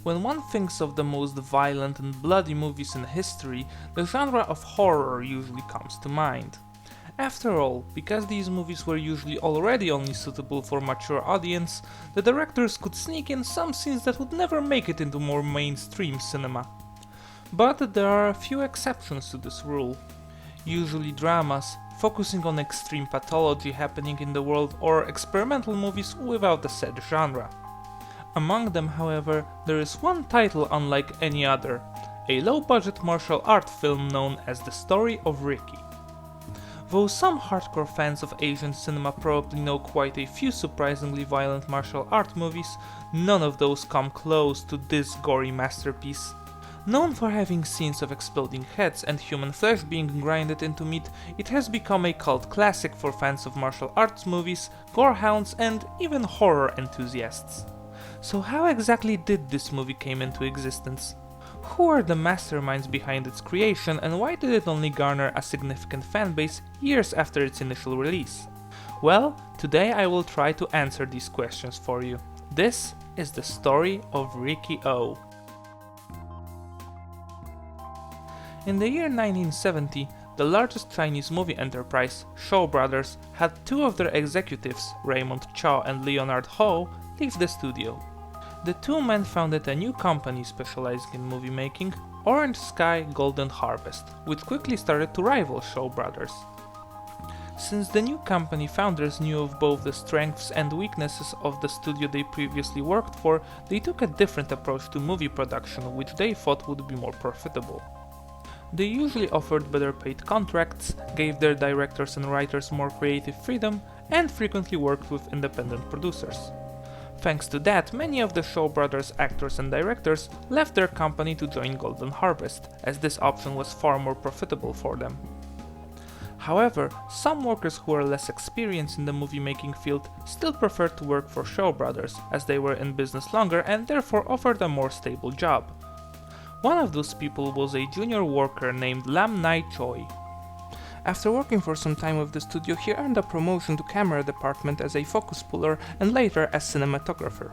When one thinks of the most violent and bloody movies in history, the genre of horror usually comes to mind. After all, because these movies were usually already only suitable for mature audience, the directors could sneak in some scenes that would never make it into more mainstream cinema. But there are a few exceptions to this rule. Usually dramas, focusing on extreme pathology happening in the world, or experimental movies without a set genre. Among them, however, there is one title unlike any other, a low-budget martial art film known as The Story of Ricki. Though some hardcore fans of Asian cinema probably know quite a few surprisingly violent martial art movies, none of those come close to this gory masterpiece. Known for having scenes of exploding heads and human flesh being grinded into meat, it has become a cult classic for fans of martial arts movies, gorehounds, and even horror enthusiasts. So how exactly did this movie came into existence? Who are the masterminds behind its creation, and why did it only garner a significant fanbase years after its initial release? Well, today I will try to answer these questions for you. This is the story of Ricki-oh. In the year 1970, the largest Chinese movie enterprise, Shaw Brothers, had two of their executives, Raymond Chow and Leonard Ho, leave the studio. The two men founded a new company specializing in movie making, Orange Sky Golden Harvest, which quickly started to rival Shaw Brothers. Since the new company founders knew of both the strengths and weaknesses of the studio they previously worked for, they took a different approach to movie production, which they thought would be more profitable. They usually offered better paid contracts, gave their directors and writers more creative freedom, and frequently worked with independent producers. Thanks to that, many of the Shaw Brothers actors and directors left their company to join Golden Harvest, as this option was far more profitable for them. However, some workers who were less experienced in the movie-making field still preferred to work for Shaw Brothers, as they were in business longer and therefore offered a more stable job. One of those people was a junior worker named Lam Nai Choi. After working for some time with the studio, he earned a promotion to camera department as a focus puller and later as cinematographer.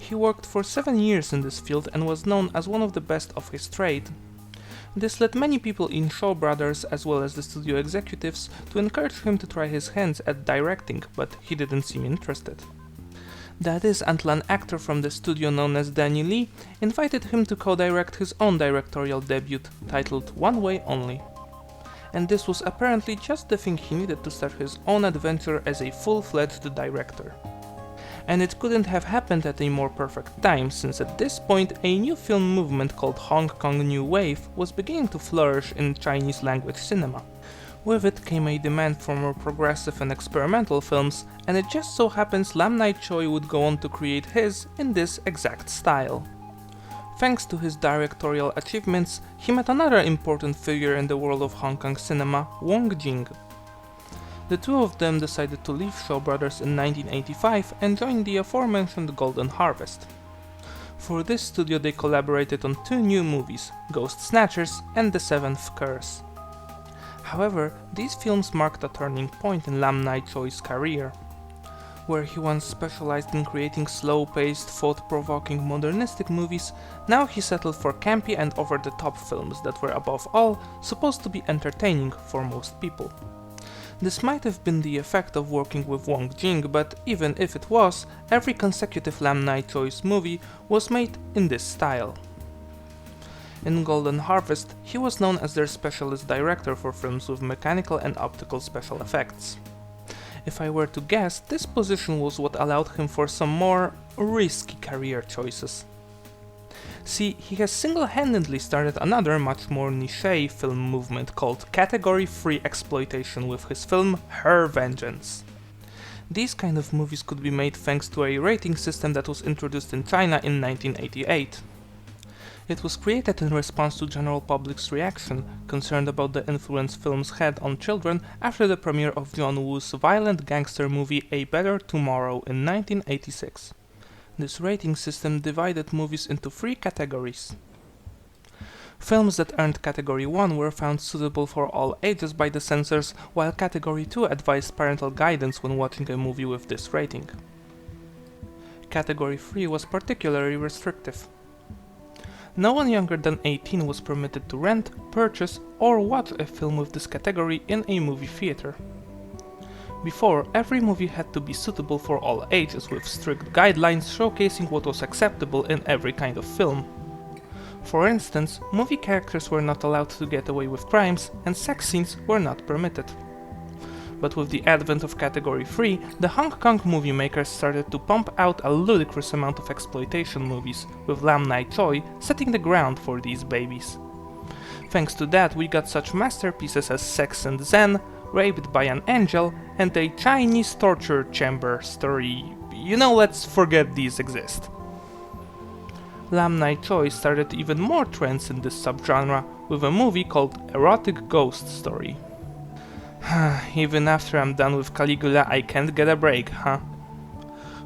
He worked for 7 years in this field and was known as one of the best of his trade. This led many people in Shaw Brothers as well as the studio executives to encourage him to try his hands at directing, but he didn't seem interested. That is until an actor from the studio known as Danny Lee invited him to co-direct his own directorial debut, titled One Way Only. And this was apparently just the thing he needed to start his own adventure as a full-fledged director. And it couldn't have happened at a more perfect time, since at this point a new film movement called Hong Kong New Wave was beginning to flourish in Chinese language cinema. With it came a demand for more progressive and experimental films, and it just so happens Lam Nai Choi would go on to create his in this exact style. Thanks to his directorial achievements, he met another important figure in the world of Hong Kong cinema, Wong Jing. The two of them decided to leave Shaw Brothers in 1985 and join the aforementioned Golden Harvest. For this studio they collaborated on 2 new movies, Ghost Snatchers and The Seventh Curse. However, these films marked a turning point in Lam Nai Choi's career. Where he once specialized in creating slow-paced, thought-provoking modernistic movies, now he settled for campy and over-the-top films that were above all supposed to be entertaining for most people. This might have been the effect of working with Wong Jing, but even if it was, every consecutive Lam Nai Choi's movie was made in this style. In Golden Harvest, he was known as their specialist director for films with mechanical and optical special effects. If I were to guess, this position was what allowed him for some more risky career choices. See, he has single-handedly started another much more niche film movement called category-free exploitation with his film Her Vengeance. These kind of movies could be made thanks to a rating system that was introduced in China in 1988. It was created in response to general public's reaction, concerned about the influence films had on children after the premiere of John Woo's violent gangster movie A Better Tomorrow in 1986. This rating system divided movies into 3 categories. Films that earned Category 1 were found suitable for all ages by the censors, while Category 2 advised parental guidance when watching a movie with this rating. Category 3 was particularly restrictive. No one younger than 18 was permitted to rent, purchase, or watch a film with this category in a movie theater. Before, every movie had to be suitable for all ages, with strict guidelines showcasing what was acceptable in every kind of film. For instance, movie characters were not allowed to get away with crimes, and sex scenes were not permitted. But with the advent of Category 3, the Hong Kong movie makers started to pump out a ludicrous amount of exploitation movies, with Lam Nai Choi setting the ground for these babies. Thanks to that, we got such masterpieces as Sex and Zen, Raped by an Angel, and a Chinese torture chamber story. Let's forget these exist. Lam Nai Choi started even more trends in this subgenre with a movie called Erotic Ghost Story. Even after I'm done with Caligula, I can't get a break, huh?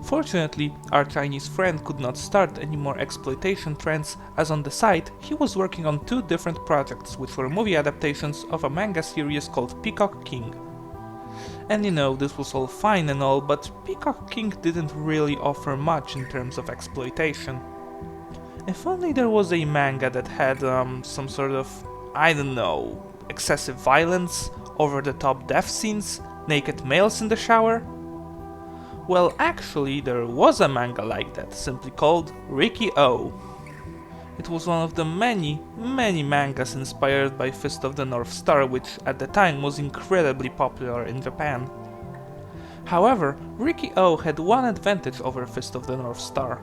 Fortunately, our Chinese friend could not start any more exploitation trends, as on the side, he was working on 2 different projects which were movie adaptations of a manga series called Peacock King. And this was all fine and all, but Peacock King didn't really offer much in terms of exploitation. If only there was a manga that had some sort of, excessive violence, over-the-top death scenes, naked males in the shower. Well, actually, there was a manga like that, simply called Ricki-oh. It was one of the many mangas inspired by Fist of the North Star, which at the time was incredibly popular in Japan. However, Ricki-oh had one advantage over Fist of the North Star.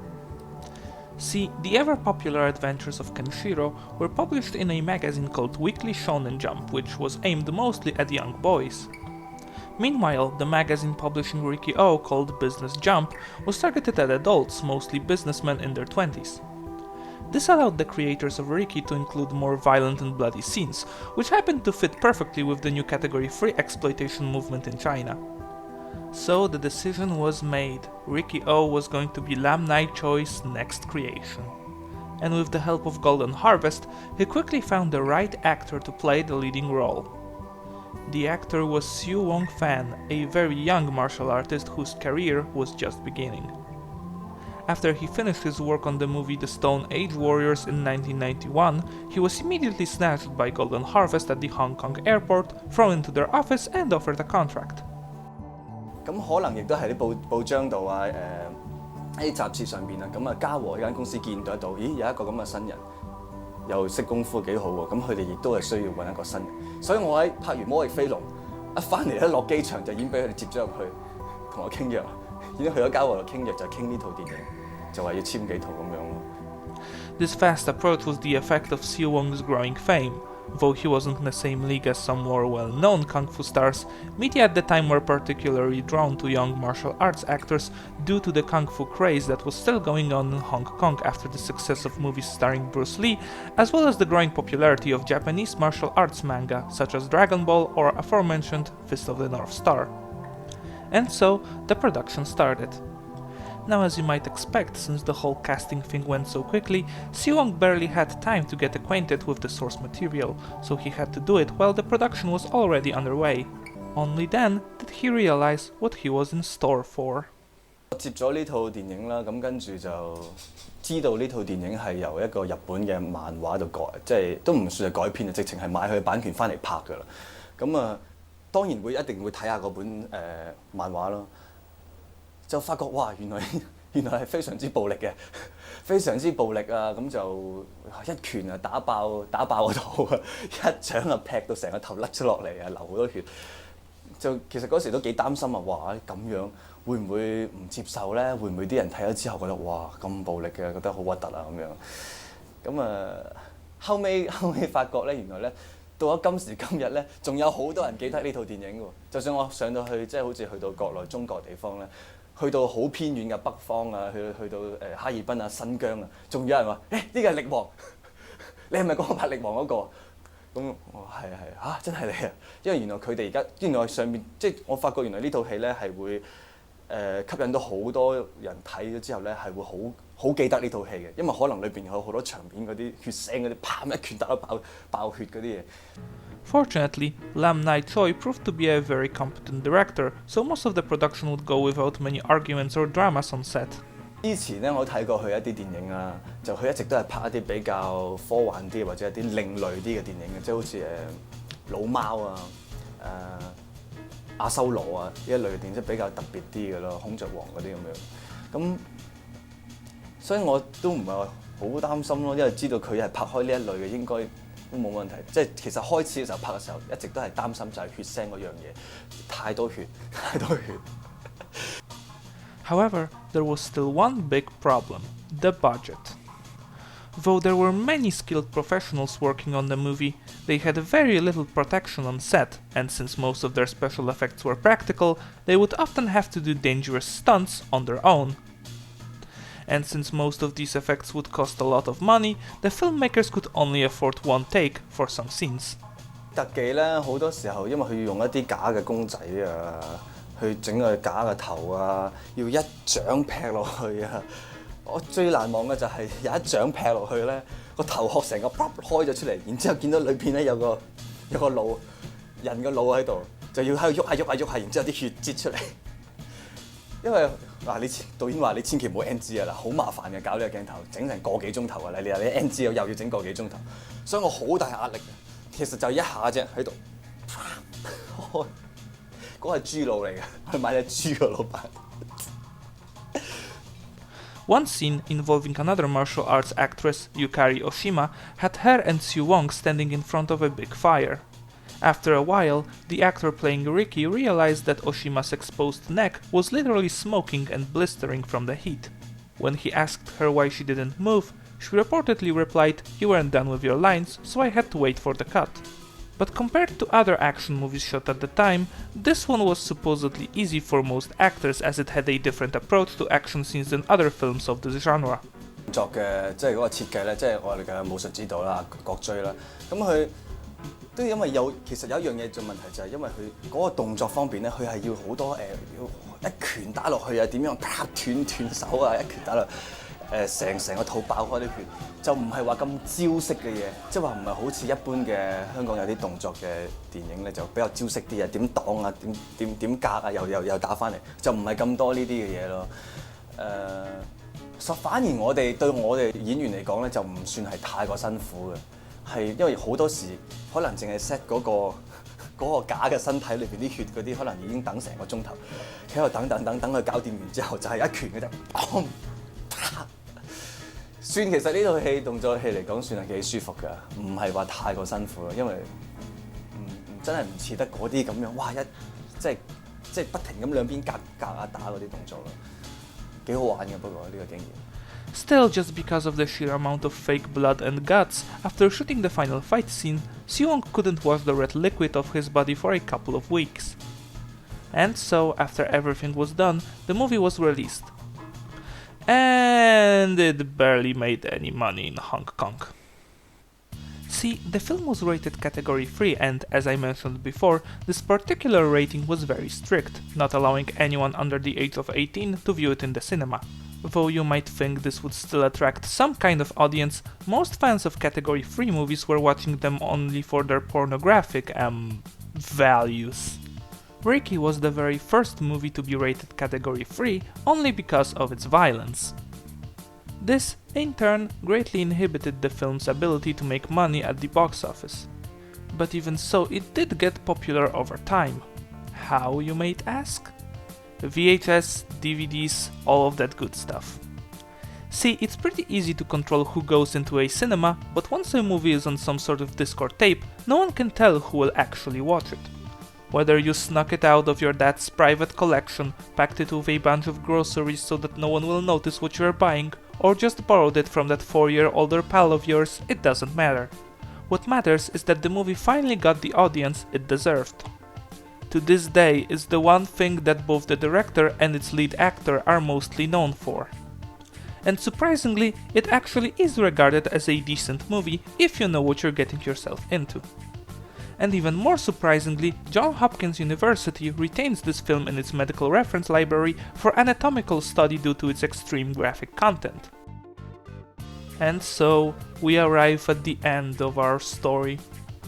See, the ever-popular adventures of Kenshiro were published in a magazine called Weekly Shonen Jump, which was aimed mostly at young boys. Meanwhile, the magazine publishing Ricki-oh, called Business Jump, was targeted at adults, mostly businessmen in their 20s. This allowed the creators of Ricki to include more violent and bloody scenes, which happened to fit perfectly with the new Category 3 exploitation movement in China. So the decision was made. Ricki-oh was going to be Lam Nai Choi's next creation. And with the help of Golden Harvest, he quickly found the right actor to play the leading role. The actor was Siu Wong Fan, a very young martial artist whose career was just beginning. After he finished his work on the movie The Stone Age Warriors in 1991, he was immediately snatched by Golden Harvest at the Hong Kong airport, thrown into their office and offered a contract. 咁可能亦都係啲報章度啊，喺啲雜誌上邊啊，咁啊嘉禾呢間公司見得到，咦有一個咁嘅新人，又識功夫幾好喎，咁佢哋亦都係需要揾一個新人，所以我喺拍完《魔域飛龍》一翻嚟一落機場就已經俾佢哋接咗入去，同我傾約，已經去咗嘉禾度傾約就傾呢套電影，就話要簽幾套咁樣咯。This fast approach was the effect of Siu Wong's growing fame. Though he wasn't in the same league as some more well-known kung fu stars, media at the time were particularly drawn to young martial arts actors due to the kung fu craze that was still going on in Hong Kong after the success of movies starring Bruce Lee, as well as the growing popularity of Japanese martial arts manga such as Dragon Ball or aforementioned Fist of the North Star. And so, the production started. Now, as you might expect, since the whole casting thing went so quickly, Siu Wong barely had time to get acquainted with the source material, so he had to do it while the production was already underway. Only then did he realize what he was in store for. 我接咗呢套電影啦，咁跟住就知道呢套電影係由一個日本嘅漫畫度改，即係都唔算係改編啊，直情係買佢版權翻嚟拍㗎啦。咁啊，當然一定會睇下嗰本漫畫咯。就發覺哇，原來係非常之暴力嘅，非常之暴力啊！咁就一拳啊打爆個頭啊，一掌啊劈到成個頭甩咗落嚟啊，流好多血。就其實嗰時都幾擔心啊！哇，咁樣會唔會唔接受咧？會唔會啲人睇咗之後覺得哇咁暴力嘅，覺得好核突啊咁樣？咁啊後尾發覺咧，原來咧到咗今時今日咧，仲有好多人記得呢套電影喎。就算我上到去即係好似去到國內中國地方咧。去到好偏遠嘅北方啊，去到哈爾濱啊、新疆啊，仲有人話：呢個係力王，你係咪嗰個拍力王嗰個？咁我係嚇，真係你啊！因為原來佢哋而家原來上面即係我發覺原來呢套戲咧係會吸引到好多人睇咗之後咧係會好記得呢套戲嘅，因為可能裏邊有好多場面嗰啲血腥嗰啲，砰一拳打到爆血嗰啲嘢。Fortunately, Lam Nai Choi proved to be a very competent director, so most of the production would go without many arguments or dramas on set. 之前咧，我睇過佢一啲電影啦，就佢一直都係拍一啲比較科幻啲或者一啲另類啲嘅電影嘅，即係好似老貓啊、阿修羅啊呢一類嘅電影，即係比較特別啲嘅咯，孔雀王嗰啲咁樣。咁所以我都唔係話好擔心咯，因為知道佢係拍開呢一類嘅，應該都冇問題。即係其實開始嘅時候拍嘅時候，一直都係擔心就係血腥嗰樣嘢，太多血。However, there was still one big problem: the budget. Though there were many skilled professionals working on the movie, they had very little protection on set, and since most of their special effects were practical, they would often have to do dangerous stunts on their own. And since most of these effects would cost a lot of money, the filmmakers could only afford one take for some scenes. 特技咧好多時候，因為佢要用一啲假嘅公仔啊，去整個假嘅頭啊，要一掌劈落去啊！我最難忘嘅就係有一掌劈落去咧，個頭殼成個開咗出嚟，然之後見到裏邊咧有個腦人嘅腦喺度，就要喺度喐下，然之後啲血擠出嚟。因為你導演話你千祈唔好 NG 啊嗱，好麻煩嘅搞呢個鏡頭，整成個幾鐘頭啊！你 NG 又要整個幾鐘頭，所以我好大壓力嘅。其實就一下啫喺度，嗰係豬腦嚟嘅，去買隻豬嘅老闆。One scene involving another martial arts actress, Yukari Oshima, had her and Sue Wong standing in front of a big fire. After a while, the actor playing Ricki realized that Oshima's exposed neck was literally smoking and blistering from the heat. When he asked her why she didn't move, she reportedly replied, "You weren't done with your lines, so I had to wait for the cut." But compared to other action movies shot at the time, this one was supposedly easy for most actors as it had a different approach to action scenes than other films of this genre. 作嘅即係嗰個設計咧，即係我哋嘅武術指導啦、角錐啦，咁佢都因為其實有一樣嘢做問題就係因為佢嗰個動作方面咧，佢係要好多要一拳打落去啊，點樣斷手啊，一拳打落。成個肚爆開啲血，就唔係話咁招式嘅嘢，即係話唔係好似一般嘅香港有啲動作嘅電影咧，就比較招式啲啊，點擋啊，點隔啊，又打翻嚟，就唔係咁多呢啲嘅嘢咯。反而對我哋演員嚟講咧，就唔算係太過辛苦嘅，係因為好多時可能淨係 set 嗰個假嘅身體裏邊啲血嗰啲，可能已經等成個鐘頭，喺度等佢搞掂完之後，就係一拳嘅啫。算其實呢套戲動作戲嚟講算係幾舒服㗎，唔係話太過辛苦咯，因為真係唔似得嗰啲咁樣，哇即係不停咁兩邊夾打嗰啲動作咯，幾好玩嘅不過呢個經驗。Still, just because of the sheer amount of fake blood and guts, after shooting the final fight scene, Seo-wong couldn't wash the red liquid off his body for a couple of weeks. And so, after everything was done, the movie was released. And it barely made any money in Hong Kong. See, the film was rated category 3 and, as I mentioned before, this particular rating was very strict, not allowing anyone under the age of 18 to view it in the cinema. Though you might think this would still attract some kind of audience, most fans of category 3 movies were watching them only for their pornographic, values. Ricki was the very first movie to be rated category 3 only because of its violence. This, in turn, greatly inhibited the film's ability to make money at the box office. But even so, it did get popular over time. How, you might ask? VHS, DVDs, all of that good stuff. See, it's pretty easy to control who goes into a cinema, but once a movie is on some sort of disc or tape, no one can tell who will actually watch it. Whether you snuck it out of your dad's private collection, packed it with a bunch of groceries so that no one will notice what you are buying, or just borrowed it from that 4-year-older pal of yours, it doesn't matter. What matters is that the movie finally got the audience it deserved. To this day is the one thing that both the director and its lead actor are mostly known for. And surprisingly, it actually is regarded as a decent movie if you know what you're getting yourself into. And even more surprisingly, Johns Hopkins University retains this film in its medical reference library for anatomical study due to its extreme graphic content. And so, we arrive at the end of our story.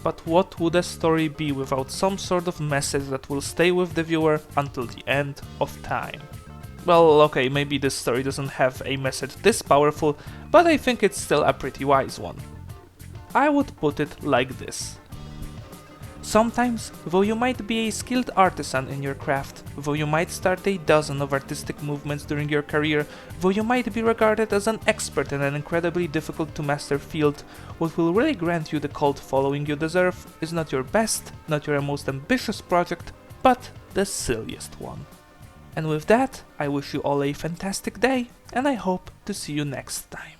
But what would a story be without some sort of message that will stay with the viewer until the end of time? Well, okay, maybe this story doesn't have a message this powerful, but I think it's still a pretty wise one. I would put it like this. Sometimes, though you might be a skilled artisan in your craft, though you might start a dozen of artistic movements during your career, though you might be regarded as an expert in an incredibly difficult to master field, what will really grant you the cult following you deserve is not your best, not your most ambitious project, but the silliest one. And with that, I wish you all a fantastic day, and I hope to see you next time.